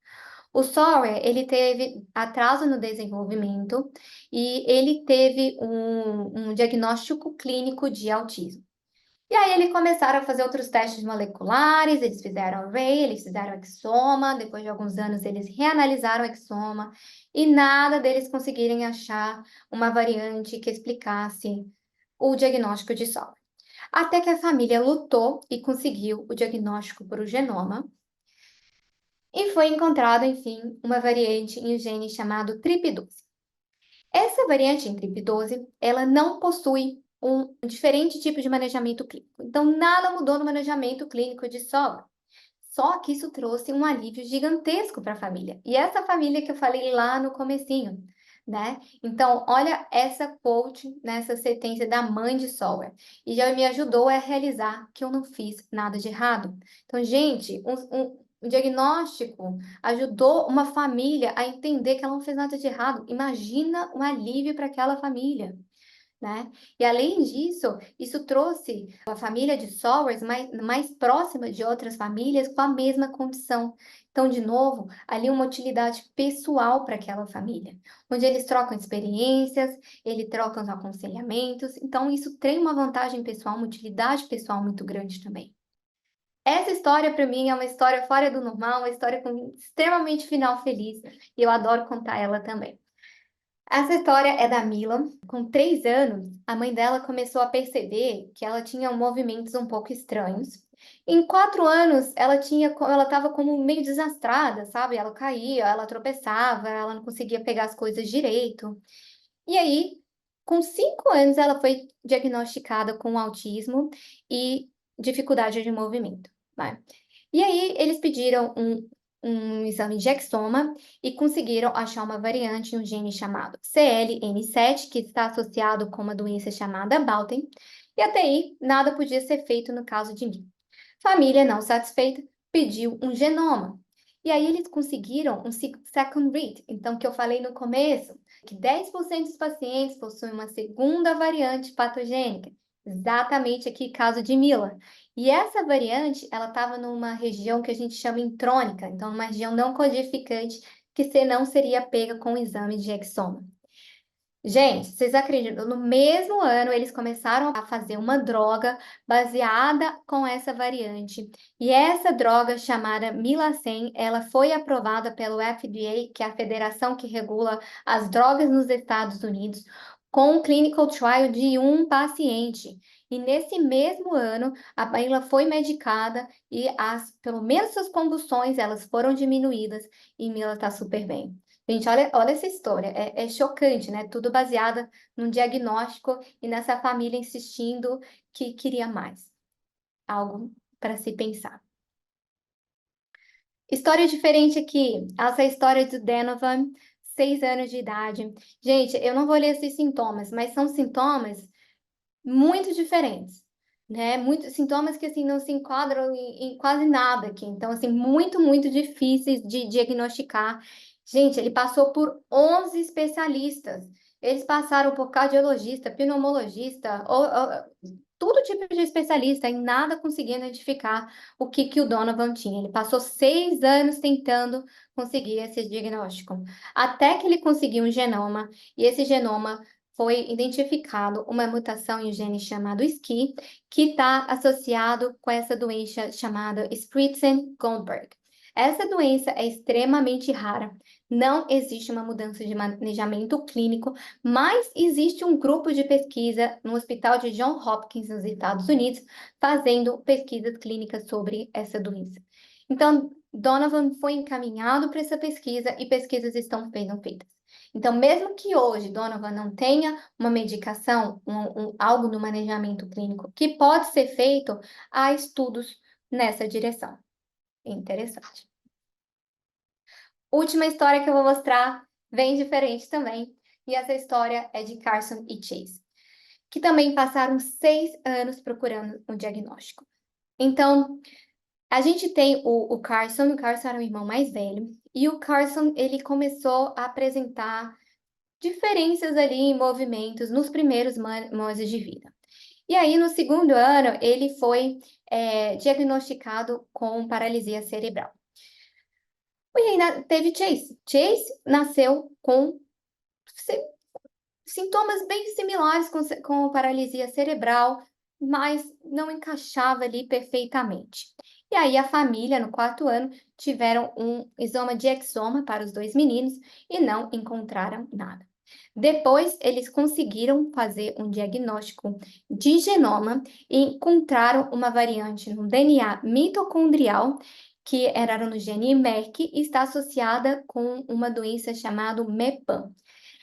O Sawyer, ele teve atraso no desenvolvimento e ele teve um diagnóstico clínico de autismo. E aí eles começaram a fazer outros testes moleculares, eles fizeram array, eles fizeram exoma, depois de alguns anos eles reanalisaram o exoma e nada deles conseguirem achar uma variante que explicasse o diagnóstico de Sawyer. Até que a família lutou e conseguiu o diagnóstico por o genoma, e foi encontrado, enfim, uma variante em um gene chamado TRP12. Essa variante em TRP12, ela não possui um diferente tipo de manejamento clínico. Então, nada mudou no manejamento clínico de sogra. Só que isso trouxe um alívio gigantesco para a família. E essa família que eu falei lá no comecinho, né? Então, olha essa quote, nessa sentença da mãe de Sawyer. E já me ajudou a realizar que eu não fiz nada de errado. Então, gente, um diagnóstico ajudou uma família a entender que ela não fez nada de errado. Imagina um alívio para aquela família, né? E além disso, isso trouxe a família de Sowers mais próxima de outras famílias com a mesma condição. Então, de novo, ali uma utilidade pessoal para aquela família, onde eles trocam experiências, eles trocam os aconselhamentos. Então, isso tem uma vantagem pessoal, uma utilidade pessoal muito grande também. Essa história, para mim, é uma história fora do normal, uma história com extremamente final feliz, e eu adoro contar ela também. Essa história é da Mila. Com 3 anos, a mãe dela começou a perceber que ela tinha movimentos um pouco estranhos. Em 4 anos, ela estava como meio desastrada, sabe? Ela caía, ela tropeçava, ela não conseguia pegar as coisas direito. E aí, com 5 anos, ela foi diagnosticada com autismo e dificuldade de movimento, né? E aí, eles pediram um exame de exoma e conseguiram achar uma variante em um gene chamado CLN7, que está associado com uma doença chamada Bauten, e até aí nada podia ser feito no caso de mim. Família não satisfeita pediu um genoma. E aí eles conseguiram um second read, então que eu falei no começo, que 10% dos pacientes possuem uma segunda variante patogênica, exatamente aqui caso de Mila. E essa variante, ela estava numa região que a gente chama intrônica, então numa região não codificante, que não seria pega com o exame de exoma. Gente, vocês acreditam? No mesmo ano, eles começaram a fazer uma droga baseada com essa variante. E essa droga, chamada Milacem, ela foi aprovada pelo FDA, que é a federação que regula as drogas nos Estados Unidos, com um clinical trial de um paciente. E nesse mesmo ano, a Mila foi medicada e pelo menos as convulsões, elas foram diminuídas e Mila está super bem. Gente, olha essa história, é chocante, né? Tudo baseado num diagnóstico e nessa família insistindo que queria mais. Algo para se pensar. História diferente aqui. Essa é a história do Donovan, 6 anos de idade. Gente, eu não vou ler esses sintomas, mas são sintomas muito diferentes, né? Muitos sintomas que assim não se enquadram em quase nada aqui. Então, assim, muito difíceis de diagnosticar. Gente, ele passou por 11 especialistas. Eles passaram por cardiologista, pneumologista, todo tipo de especialista, e nada conseguia identificar o que o Donovan tinha. Ele passou 6 anos tentando conseguir esse diagnóstico, até que ele conseguiu um genoma, e esse genoma foi identificado uma mutação em um gene chamado SCI, que está associado com essa doença chamada Spritzen-Goldberg. Essa doença é extremamente rara. Não existe uma mudança de manejamento clínico, mas existe um grupo de pesquisa no Hospital de Johns Hopkins, nos Estados Unidos, fazendo pesquisas clínicas sobre essa doença. Então, Donovan foi encaminhado para essa pesquisa e pesquisas estão sendo feitas. Então, mesmo que hoje Donovan não tenha uma medicação, algo no manejamento clínico que pode ser feito, há estudos nessa direção. Interessante. Última história que eu vou mostrar, bem diferente também, e essa história é de Carson e Chase, que também passaram 6 anos procurando um diagnóstico. Então, a gente tem o Carson era o irmão mais velho, e o Carson, ele começou a apresentar diferenças ali em movimentos nos primeiros meses de vida. E aí, no segundo ano, ele foi diagnosticado com paralisia cerebral. E aí teve Chase. Chase nasceu com sintomas bem similares com paralisia cerebral, mas não encaixava ali perfeitamente. E aí a família, no 4 ano, tiveram um exoma de exoma para os dois meninos e não encontraram nada. Depois, eles conseguiram fazer um diagnóstico de genoma e encontraram uma variante no DNA mitocondrial, que era no gene MERK e está associada com uma doença chamada MEPAM.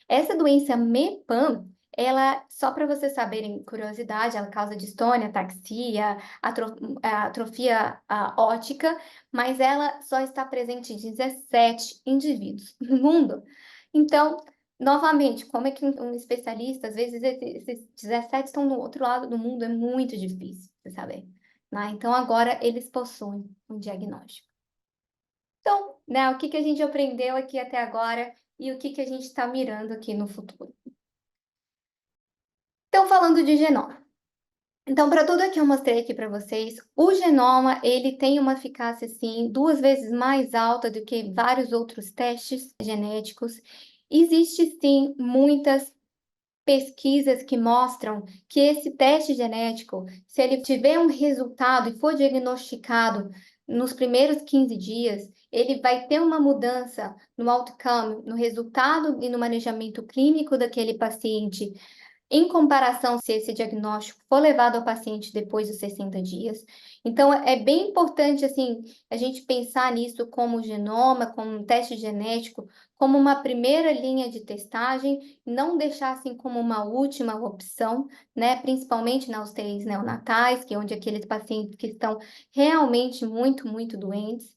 Essa doença MEPAM, ela, só para vocês saberem, curiosidade, ela causa distônia, ataxia, atrofia óptica, mas ela só está presente em 17 indivíduos no mundo. Então, novamente, como é que um especialista, às vezes esses 17 estão no outro lado do mundo, é muito difícil de saber, né? Então, agora eles possuem um diagnóstico. Então, né, o que a gente aprendeu aqui até agora e o que a gente está mirando aqui no futuro. Então, falando de genoma. Então, para tudo que eu mostrei aqui para vocês, o genoma, ele tem uma eficácia, assim, 2 vezes mais alta do que vários outros testes genéticos. Existe, sim, muitas pesquisas que mostram que esse teste genético, se ele tiver um resultado e for diagnosticado nos primeiros 15 dias, ele vai ter uma mudança no outcome, no resultado e no manejamento clínico daquele paciente, em comparação se esse diagnóstico for levado ao paciente depois dos 60 dias. Então, é bem importante, assim, a gente pensar nisso como genoma, como um teste genético, como uma primeira linha de testagem, não deixar, assim, como uma última opção, né, principalmente nas UTIs neonatais, que é onde aqueles pacientes que estão realmente muito, muito doentes.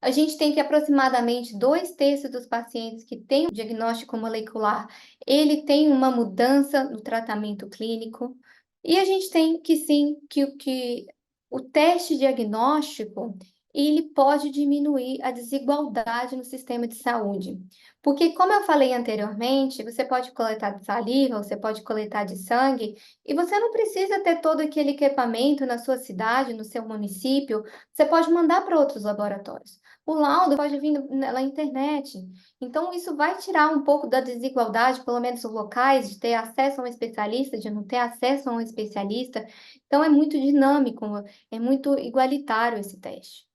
A gente tem que aproximadamente 2/3 dos pacientes que têm o diagnóstico molecular, ele tem uma mudança no tratamento clínico. E a gente tem que sim, que o teste diagnóstico, ele pode diminuir a desigualdade no sistema de saúde. Porque, como eu falei anteriormente, você pode coletar de saliva, você pode coletar de sangue, e você não precisa ter todo aquele equipamento na sua cidade, no seu município, você pode mandar para outros laboratórios. O laudo pode vir na internet. Então, isso vai tirar um pouco da desigualdade, pelo menos os locais, de ter acesso a um especialista, de não ter acesso a um especialista. Então, é muito dinâmico, é muito igualitário esse teste.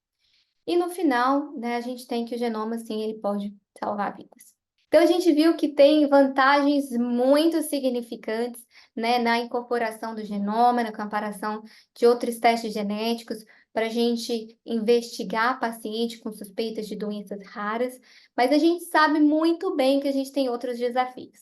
E no final, né, a gente tem que o genoma, sim, ele pode salvar vidas. Então, a gente viu que tem vantagens muito significantes, né, na incorporação do genoma, na comparação de outros testes genéticos, para a gente investigar paciente com suspeitas de doenças raras, mas a gente sabe muito bem que a gente tem outros desafios,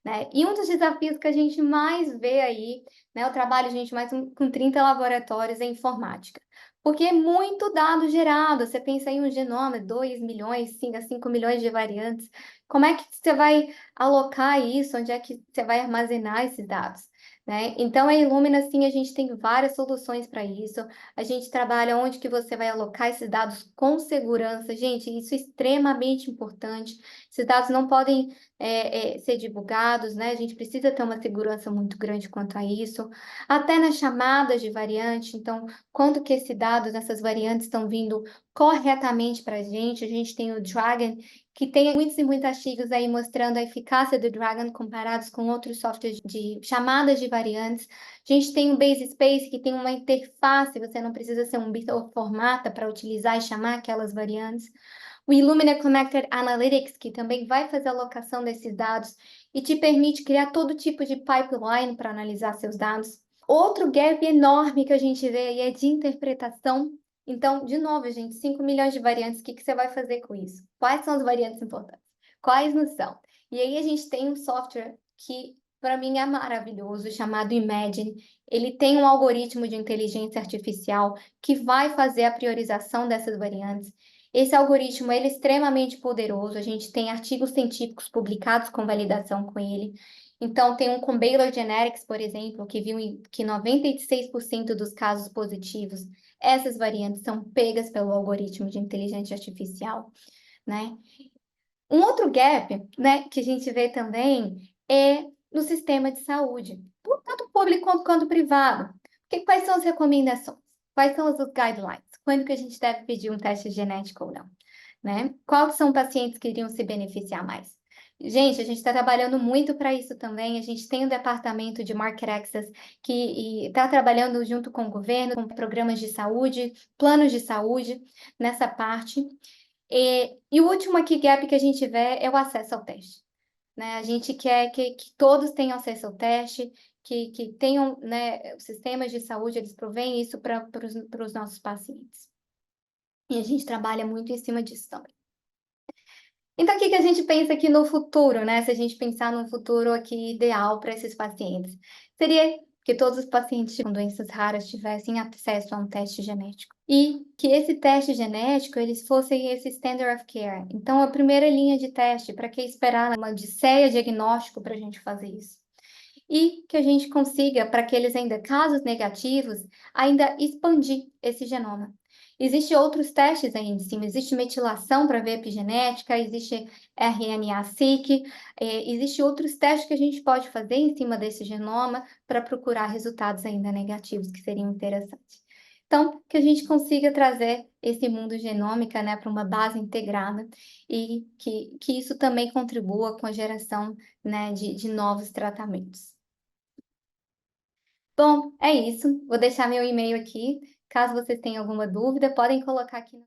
né? E um dos desafios que a gente mais vê aí, né, eu trabalho, gente, mais com 30 laboratórios em informática. Porque é muito dado gerado, você pensa em um genoma, 2 milhões, 5 milhões de variantes, como é que você vai alocar isso? Onde é que você vai armazenar esses dados, né? Então, a Illumina, sim, a gente tem várias soluções para isso, a gente trabalha onde que você vai alocar esses dados com segurança, gente, isso é extremamente importante, esses dados não podem ser divulgados, né? A gente precisa ter uma segurança muito grande quanto a isso, até nas chamadas de variante, então, quanto que esses dados, essas variantes estão vindo corretamente para a gente tem o Dragon, que tem muitos e muitos artigos aí mostrando a eficácia do Dragon comparados com outros softwares de chamadas de variantes. A gente tem o Base Space, que tem uma interface, você não precisa ser um formata para utilizar e chamar aquelas variantes. O Illumina Connected Analytics, que também vai fazer a alocação desses dados e te permite criar todo tipo de pipeline para analisar seus dados. Outro gap enorme que a gente vê aí é de interpretação. Então, de novo, gente, 5 milhões de variantes, o que você vai fazer com isso? Quais são as variantes importantes? Quais não são? E aí a gente tem um software que, para mim, é maravilhoso, chamado Imagine. Ele tem um algoritmo de inteligência artificial que vai fazer a priorização dessas variantes. Esse algoritmo ele é extremamente poderoso, a gente tem artigos científicos publicados com validação com ele. Então, tem um com Baylor Genetics, por exemplo, que viu que 96% dos casos positivos, essas variantes são pegas pelo algoritmo de inteligência artificial, né? Um outro gap, né, que a gente vê também é no sistema de saúde, tanto público quanto privado. Quais são as recomendações? Quais são os guidelines? Quando que a gente deve pedir um teste genético ou não, né? Quais são pacientes que iriam se beneficiar mais? Gente, a gente está trabalhando muito para isso também. A gente tem um departamento de Market Access que está trabalhando junto com o governo, com programas de saúde, planos de saúde nessa parte. E o último aqui gap que a gente vê é o acesso ao teste, né? A gente quer que todos tenham acesso ao teste, que tenham, né, os sistemas de saúde, eles provêm isso para os nossos pacientes. E a gente trabalha muito em cima disso também. Então, o que a gente pensa aqui no futuro, né? Se a gente pensar num futuro aqui ideal para esses pacientes, seria que todos os pacientes com doenças raras tivessem acesso a um teste genético. E que esse teste genético, eles fossem esse standard of care. Então, a primeira linha de teste, para que esperar uma odisseia diagnóstico para a gente fazer isso? E que a gente consiga, para aqueles ainda casos negativos, ainda expandir esse genoma. Existem outros testes aí em cima, existe metilação para ver epigenética, existe RNA-seq, existe outros testes que a gente pode fazer em cima desse genoma para procurar resultados ainda negativos que seriam interessantes. Então, que a gente consiga trazer esse mundo genômica, né, para uma base integrada e que isso também contribua com a geração, né, de novos tratamentos. Bom, é isso. Vou deixar meu e-mail aqui. Caso vocês tenham alguma dúvida, podem colocar aqui.